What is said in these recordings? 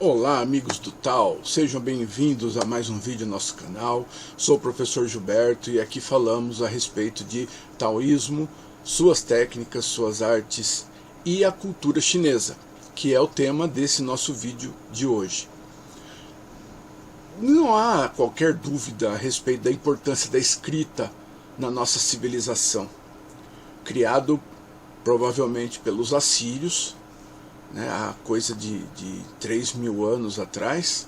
Olá, amigos do Tal, sejam bem-vindos a mais um vídeo no nosso canal. Sou o professor Gilberto e aqui falamos a respeito de taoísmo, suas técnicas, suas artes e a cultura chinesa, que é o tema desse nosso vídeo de hoje. Não há qualquer dúvida a respeito da importância da escrita na nossa civilização. Criado provavelmente pelos assírios, há coisa de 3.000 anos atrás,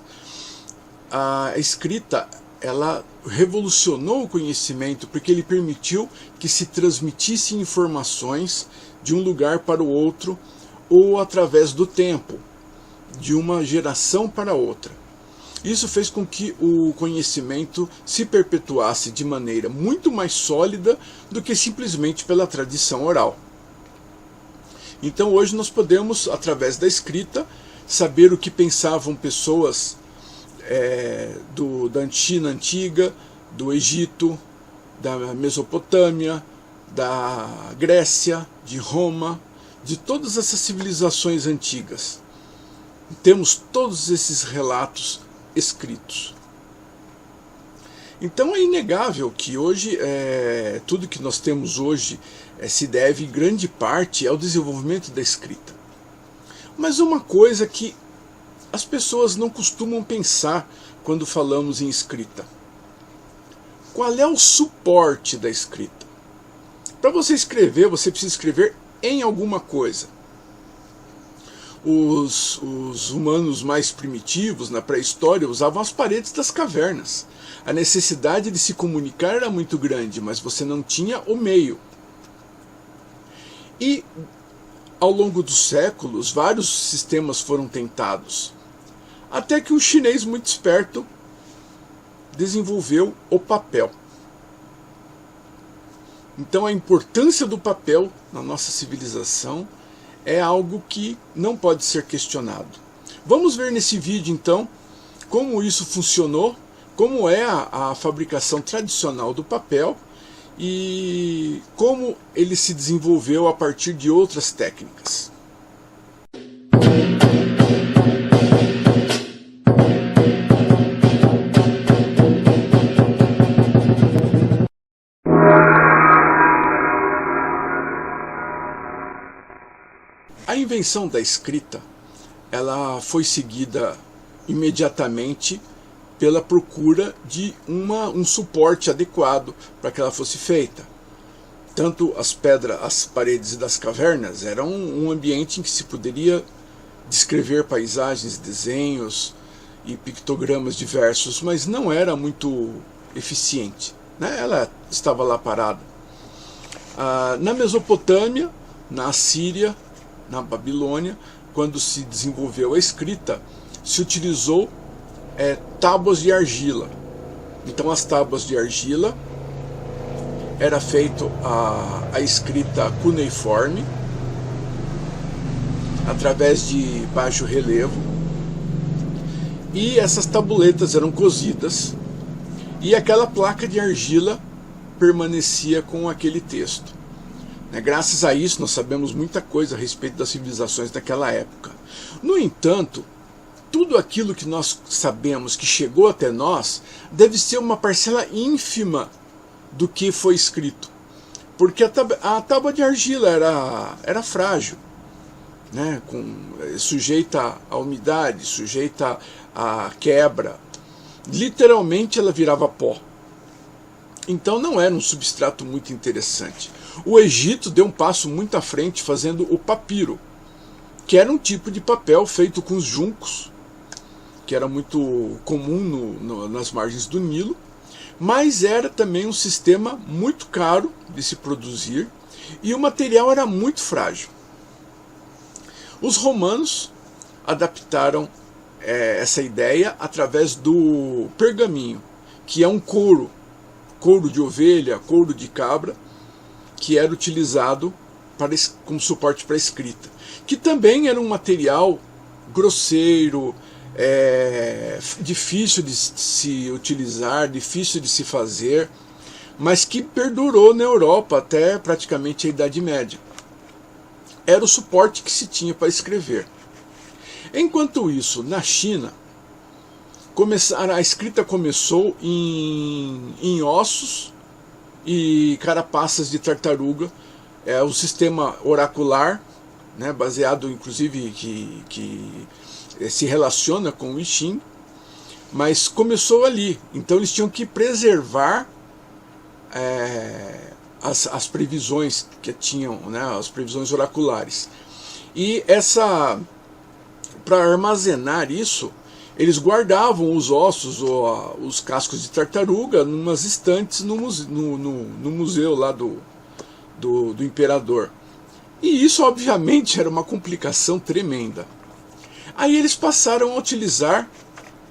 a escrita ela revolucionou o conhecimento porque ele permitiu que se transmitissem informações de um lugar para o outro ou através do tempo, de uma geração para outra. Isso fez com que o conhecimento se perpetuasse de maneira muito mais sólida do que simplesmente pela tradição oral. Então hoje nós podemos, através da escrita, saber o que pensavam pessoas da China antiga, do Egito, da Mesopotâmia, da Grécia, de Roma, de todas essas civilizações antigas. Temos todos esses relatos escritos. Então é inegável que hoje, tudo que nós temos hoje se deve em grande parte ao desenvolvimento da escrita. Mas uma coisa que as pessoas não costumam pensar quando falamos em escrita: qual é o suporte da escrita? Para você escrever, você precisa escrever em alguma coisa. Os humanos mais primitivos, na pré-história, usavam as paredes das cavernas. A necessidade de se comunicar era muito grande, mas você não tinha o meio. E, ao longo dos séculos, vários sistemas foram tentados, até que um chinês muito esperto desenvolveu o papel. Então a importância do papel na nossa civilização é algo que não pode ser questionado. Vamos ver nesse vídeo, então, como isso funcionou, como é a fabricação tradicional do papel e como ele se desenvolveu a partir de outras técnicas. A invenção da escrita, ela foi seguida imediatamente pela procura de um suporte adequado para que ela fosse feita. Tanto as paredes das cavernas eram um ambiente em que se poderia descrever paisagens, desenhos e pictogramas diversos, mas não era muito eficiente, Ela estava lá parada. Na Mesopotâmia, na Assíria, na Babilônia, quando se desenvolveu a escrita, se utilizou tábuas de argila. Então as tábuas de argila era feito a escrita cuneiforme através de baixo relevo, e essas tabuletas eram cozidas e aquela placa de argila permanecia com aquele texto. Graças a isso nós sabemos muita coisa a respeito das civilizações daquela época. No entanto, tudo aquilo que nós sabemos que chegou até nós deve ser uma parcela ínfima do que foi escrito, porque a tábua de argila era frágil, sujeita à umidade, sujeita à quebra. Literalmente ela virava pó. Então não era um substrato muito interessante. O Egito deu um passo muito à frente fazendo o papiro, que era um tipo de papel feito com os juncos, que era muito comum nas margens do Nilo, mas era também um sistema muito caro de se produzir e o material era muito frágil. Os romanos adaptaram essa ideia através do pergaminho, que é um couro de ovelha, couro de cabra, que era utilizado como suporte para a escrita, que também era um material grosseiro, difícil de se utilizar, difícil de se fazer, mas que perdurou na Europa até praticamente a Idade Média. Era o suporte que se tinha para escrever. Enquanto isso, na China, a escrita começou em ossos e carapaças de tartaruga, o sistema oracular, né, baseado inclusive que se relaciona com o I Ching, mas começou ali. Então eles tinham que preservar as previsões que tinham, né, as previsões oraculares. E para armazenar isso, eles guardavam os ossos ou os cascos de tartaruga numas estantes no museu lá do imperador. E isso obviamente era uma complicação tremenda. Aí eles passaram a utilizar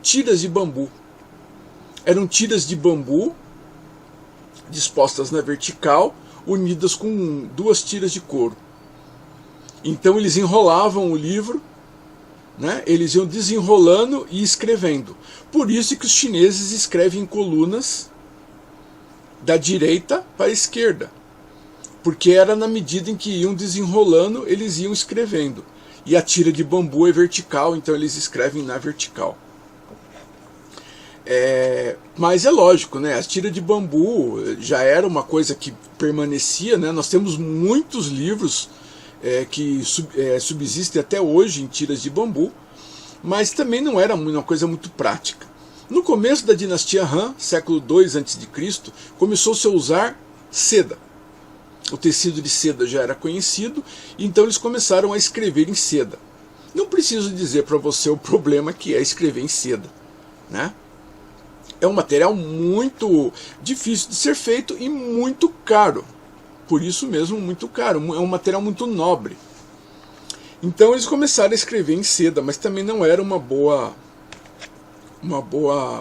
tiras de bambu. Eram tiras de bambu dispostas na vertical, unidas com 2 tiras de couro. Então eles enrolavam o livro, né? Eles iam desenrolando e escrevendo. Por isso que os chineses escrevem em colunas da direita para a esquerda, porque era na medida em que iam desenrolando, eles iam escrevendo. E a tira de bambu é vertical, então eles escrevem na vertical. Mas é lógico, né? A tira de bambu já era uma coisa que permanecia, né? Nós temos muitos livros que subsistem até hoje em tiras de bambu, mas também não era uma coisa muito prática. No começo da dinastia Han, século II a.C., começou-se a usar seda. O tecido de seda já era conhecido, então eles começaram a escrever em seda. Não preciso dizer para você o problema que é escrever em seda, né? É um material muito difícil de ser feito e muito caro. Por isso mesmo, muito caro. É um material muito nobre. Então eles começaram a escrever em seda, mas também não era uma boa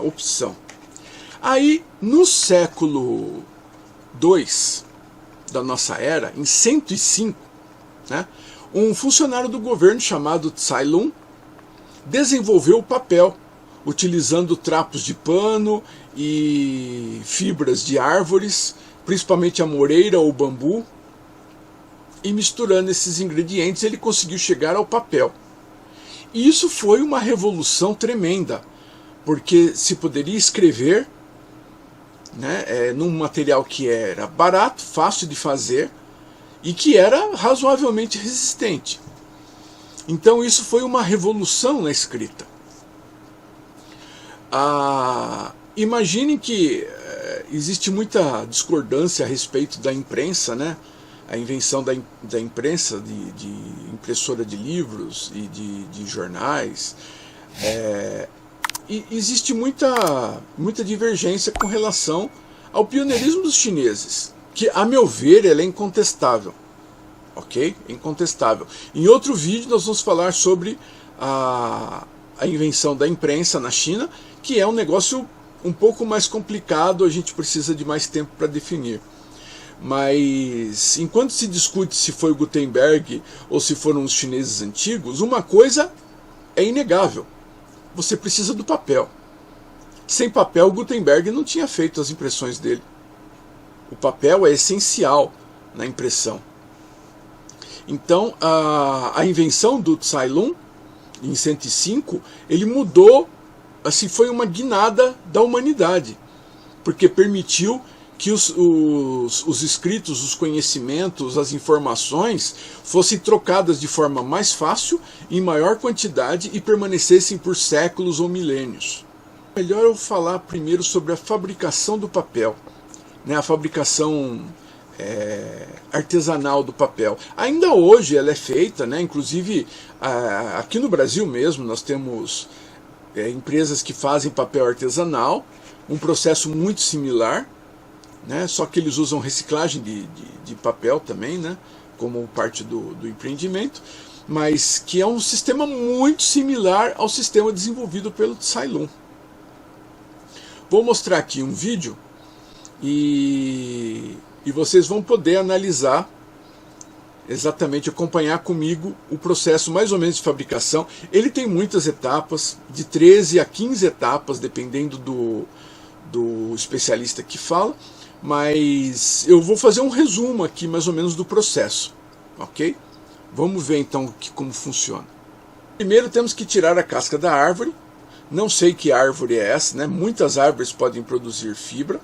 opção. Aí, no século II da nossa era, em 105, né, um funcionário do governo chamado Tsai Lung desenvolveu o papel, utilizando trapos de pano e fibras de árvores, principalmente a moreira ou bambu, e misturando esses ingredientes ele conseguiu chegar ao papel. E isso foi uma revolução tremenda, porque se poderia escrever, né, num material que era barato, fácil de fazer e que era razoavelmente resistente. Então isso foi uma revolução na escrita. Imaginem que existe muita discordância a respeito da imprensa, né? A invenção da imprensa, de impressora de livros e de jornais. E existe muita divergência com relação ao pioneirismo dos chineses, que, a meu ver, ela é incontestável. Ok? Incontestável. Em outro vídeo nós vamos falar sobre a invenção da imprensa na China, que é um negócio um pouco mais complicado, a gente precisa de mais tempo para definir. Mas enquanto se discute se foi o Gutenberg ou se foram os chineses antigos, uma coisa é inegável: você precisa do papel. Sem papel, Gutenberg não tinha feito as impressões dele. O papel é essencial na impressão. Então a invenção do Tsai Lung em 105, ele mudou, assim, foi uma guinada da humanidade, porque permitiu que os escritos, os conhecimentos, as informações fossem trocadas de forma mais fácil, em maior quantidade e permanecessem por séculos ou milênios. Melhor eu falar primeiro sobre a fabricação do papel, né, a fabricação artesanal do papel. Ainda hoje ela é feita, né, inclusive aqui no Brasil mesmo nós temos empresas que fazem papel artesanal, um processo muito similar, né, só que eles usam reciclagem de papel também, né, como parte do empreendimento, mas que é um sistema muito similar ao sistema desenvolvido pelo Tsai Lung. Vou mostrar aqui um vídeo e vocês vão poder analisar exatamente, acompanhar comigo o processo mais ou menos de fabricação. Ele tem muitas etapas, de 13 a 15 etapas, dependendo do especialista que fala, mas eu vou fazer um resumo aqui mais ou menos do processo, ok? Vamos ver então como funciona. Primeiro temos que tirar a casca da árvore. Não sei que árvore é essa, né? Muitas árvores podem produzir fibra.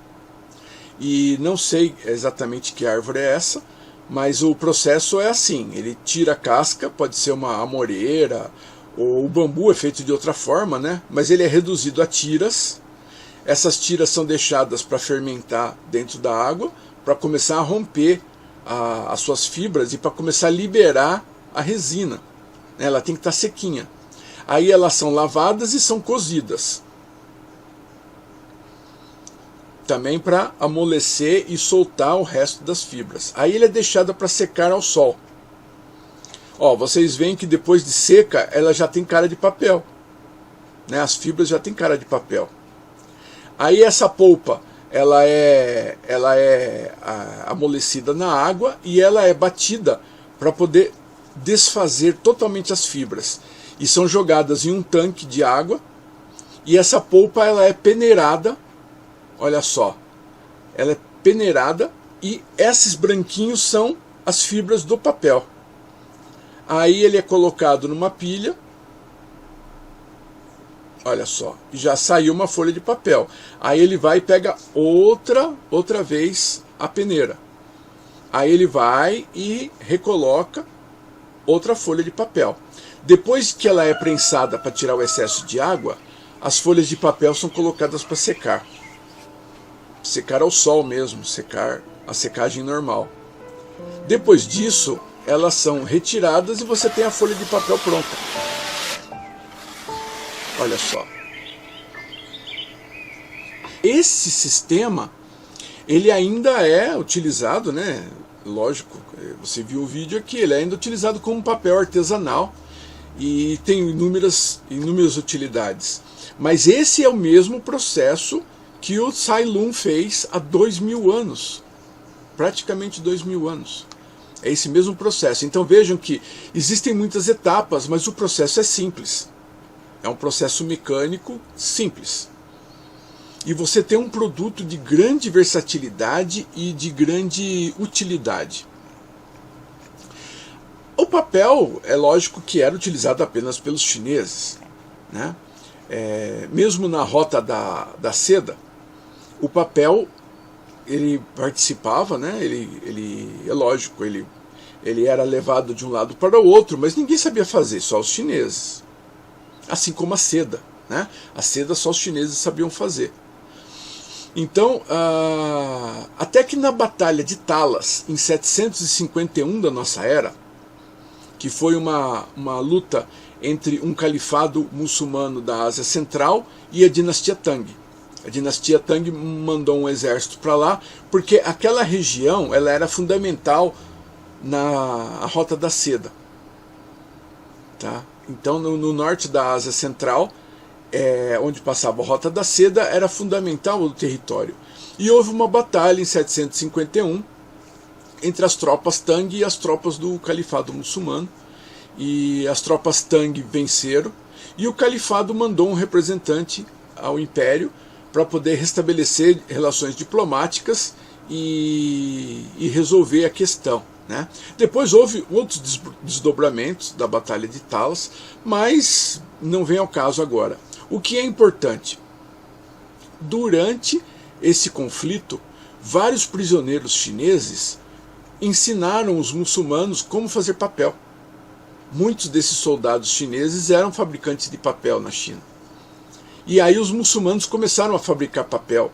E não sei exatamente que árvore é essa, mas o processo é assim: ele tira a casca, pode ser uma amoreira, ou o bambu é feito de outra forma, né? Mas ele é reduzido a tiras. Essas tiras são deixadas para fermentar dentro da água, para começar a romper as suas fibras e para começar a liberar a resina. Ela tem que estar sequinha. Aí elas são lavadas e são cozidas. Também para amolecer e soltar o resto das fibras. Aí ele é deixado para secar ao sol. Ó, vocês veem que depois de seca, ela já tem cara de papel, né? As fibras já tem cara de papel. Aí essa polpa, ela é amolecida na água e ela é batida para poder desfazer totalmente as fibras. E são jogadas em um tanque de água. E essa polpa, ela é peneirada. Olha só, ela é peneirada e esses branquinhos são as fibras do papel. Aí ele é colocado numa pilha. Olha só, já saiu uma folha de papel. Aí ele vai e pega outra vez a peneira. Aí ele vai e recoloca outra folha de papel. Depois que ela é prensada para tirar o excesso de água, as folhas de papel são colocadas para secar. Secar ao sol mesmo, secar a secagem normal. Depois disso, elas são retiradas e você tem a folha de papel pronta. Olha só. Esse sistema, ele ainda é utilizado, né? Lógico, você viu o vídeo aqui, ele é ainda utilizado como papel artesanal e tem inúmeras utilidades. Mas esse é o mesmo processo que o Tsai Lung fez há 2000 anos. Praticamente 2000 anos. É esse mesmo processo. Então vejam que existem muitas etapas, mas o processo é simples. É um processo mecânico simples. E você tem um produto de grande versatilidade e de grande utilidade. O papel, é lógico que era utilizado apenas pelos chineses, né? Mesmo na rota da seda, o papel, ele participava, né? É lógico, ele era levado de um lado para o outro, mas ninguém sabia fazer, só os chineses. Assim como a seda, né? A seda só os chineses sabiam fazer. Então, até que na Batalha de Talas, em 751 da nossa era, que foi uma luta entre um califado muçulmano da Ásia Central e a dinastia Tang. A dinastia Tang mandou um exército para lá, porque aquela região ela era fundamental na rota da seda. Tá? Então, no norte da Ásia Central, onde passava a rota da seda, era fundamental o território. E houve uma batalha em 751 entre as tropas Tang e as tropas do califado muçulmano. E as tropas Tang venceram, e o califado mandou um representante ao império para poder restabelecer relações diplomáticas e resolver a questão, né? Depois houve outros desdobramentos da Batalha de Talas, mas não vem ao caso agora. O que é importante? Durante esse conflito, vários prisioneiros chineses ensinaram os muçulmanos como fazer papel. Muitos desses soldados chineses eram fabricantes de papel na China. E aí os muçulmanos começaram a fabricar papel,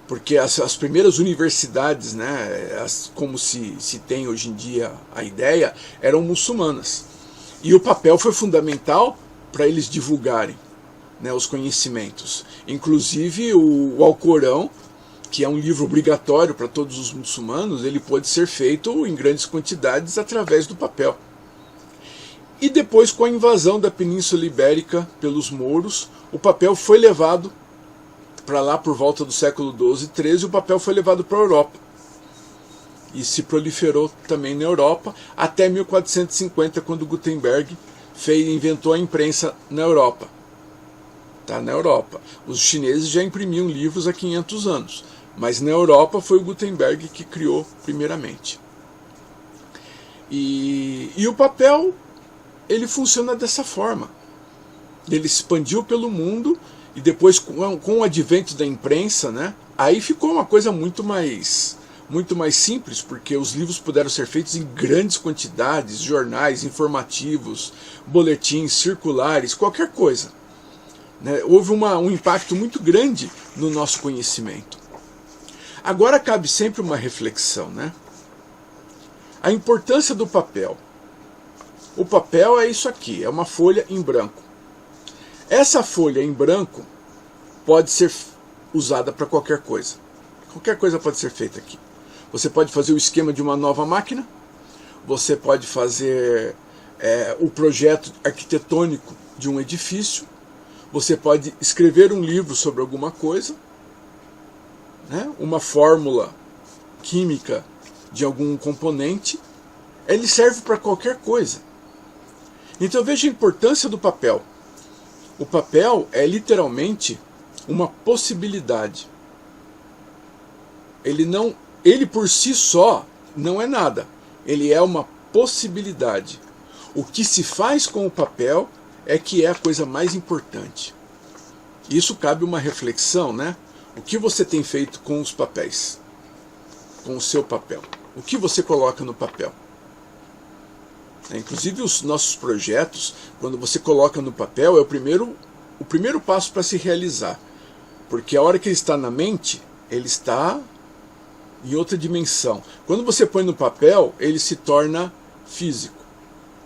porque as primeiras universidades, né, como se tem hoje em dia a ideia, eram muçulmanas. E o papel foi fundamental para eles divulgarem, né, os conhecimentos. Inclusive o Alcorão, que é um livro obrigatório para todos os muçulmanos, ele pôde ser feito em grandes quantidades através do papel. E depois, com a invasão da Península Ibérica pelos mouros, o papel foi levado para lá por volta do século XII e XIII, o papel foi levado para a Europa. E se proliferou também na Europa, até 1450, quando Gutenberg inventou a imprensa na Europa. Tá, na Europa. Os chineses já imprimiam livros há 500 anos, mas na Europa foi o Gutenberg que criou primeiramente. E o papel ele funciona dessa forma. Ele expandiu pelo mundo e depois, com o advento da imprensa, né, aí ficou uma coisa muito mais simples, porque os livros puderam ser feitos em grandes quantidades, jornais, informativos, boletins, circulares, qualquer coisa. Né? Houve um impacto muito grande no nosso conhecimento. Agora cabe sempre uma reflexão, né? A importância do papel. O papel é isso aqui, é uma folha em branco. Essa folha em branco pode ser usada para qualquer coisa. Qualquer coisa pode ser feita aqui. Você pode fazer o esquema de uma nova máquina, você pode fazer o projeto arquitetônico de um edifício, você pode escrever um livro sobre alguma coisa, né? Uma fórmula química de algum componente, ele serve para qualquer coisa. Então veja a importância do papel. O papel é literalmente uma possibilidade. Ele por si só não é nada. Ele é uma possibilidade. O que se faz com o papel é que é a coisa mais importante. Isso cabe uma reflexão, né? O que você tem feito com os papéis? Com o seu papel? O que você coloca no papel? Inclusive os nossos projetos, quando você coloca no papel, é o primeiro passo para se realizar. Porque a hora que ele está na mente, ele está em outra dimensão. Quando você põe no papel, ele se torna físico.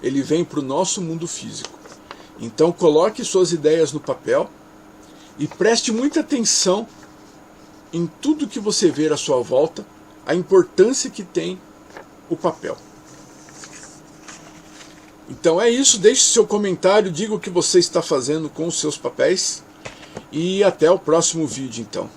Ele vem para o nosso mundo físico. Então coloque suas ideias no papel e preste muita atenção em tudo que você vê à sua volta, a importância que tem o papel. Então é isso, deixe seu comentário, diga o que você está fazendo com os seus papéis e até o próximo vídeo então.